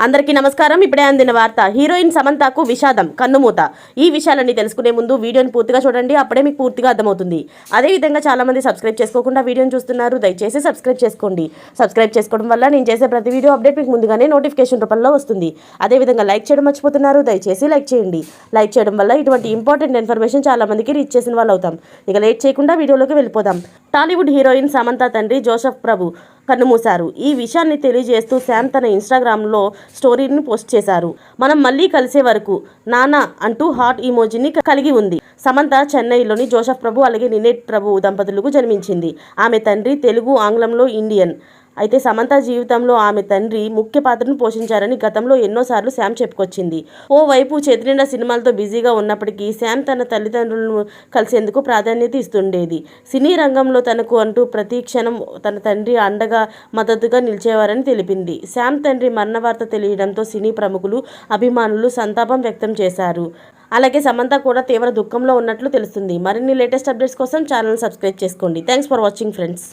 అందరికీ నమస్కారం. ఇప్పుడే అందిన వార్త. హీరోయిన్ సమంతకు విషాదం, కన్నుమూత. ఈ విషయాలన్నీ తెలుసుకునే ముందు వీడియోని పూర్తిగా చూడండి, అప్పుడే మీకు పూర్తిగా అర్థమవుతుంది. అదేవిధంగా చాలామంది సబ్స్క్రైబ్ చేసుకోకుండా వీడియోని చూస్తున్నారు, దయచేసి సబ్స్క్రైబ్ చేసుకోండి. సబ్స్క్రైబ్ చేసుకోవడం వల్ల నేను చేసే ప్రతి వీడియో అప్డేట్ మీకు ముందుగానే నోటిఫికేషన్ రూపంలో వస్తుంది. అదేవిధంగా లైక్ చేయడం మర్చిపోతున్నారు, దయచేసి లైక్ చేయండి. లైక్ చేయడం వల్ల ఇటువంటి ఇంపార్టెంట్ ఇన్ఫర్మేషన్ చాలామందికి రీచ్ చేసిన వాళ్ళు అవుతాం. ఇక లేట్ చేయకుండా వీడియోలోకి వెళ్ళిపోదాం. టాలీవుడ్ హీరోయిన్ సమంత తండ్రి జోసెఫ్ ప్రభు కన్నుమూశారు. ఈ విషయాన్ని తెలియజేస్తూ శామ్ తన ఇన్స్టాగ్రామ్లో స్టోరీని పోస్ట్ చేశారు. మనం మళ్ళీ కలిసే వరకు నానా అంటూ హార్ట్ ఇమోజీని కలిగి ఉంది. సమంత చెన్నైలోని జోసెఫ్ ప్రభు అలాగే నినేట్ ప్రభు దంపతులకు జన్మించింది. ఆమె తండ్రి తెలుగు, ఆంగ్లంలో ఇండియన్. అయితే సమంత జీవితంలో ఆమె తండ్రి ముఖ్య పాత్రను పోషించారని గతంలో ఎన్నోసార్లు శామ్ చెప్పుకొచ్చింది. ఓవైపు చేతినిండా సినిమాలతో బిజీగా ఉన్నప్పటికీ శామ్ తన తల్లిదండ్రులను కలిసేందుకు ప్రాధాన్యత ఇస్తుండేది. సినీ రంగంలో తనకు అంటూ ప్రతి క్షణం తన తండ్రి అండగా మద్దతుగా నిలిచేవారని తెలిపింది. శామ్ తండ్రి మరణ వార్త తెలియడంతో సినీ ప్రముఖులు, అభిమానులు సంతాపం వ్యక్తం చేశారు. అలాగే సమంత కూడా తీవ్ర దుఃఖంలో ఉన్నట్లు తెలుస్తుంది. మరిన్ని లేటెస్ట్ అప్డేట్స్ కోసం ఛానల్ సబ్స్క్రైబ్ చేసుకోండి. Thanks for watching friends.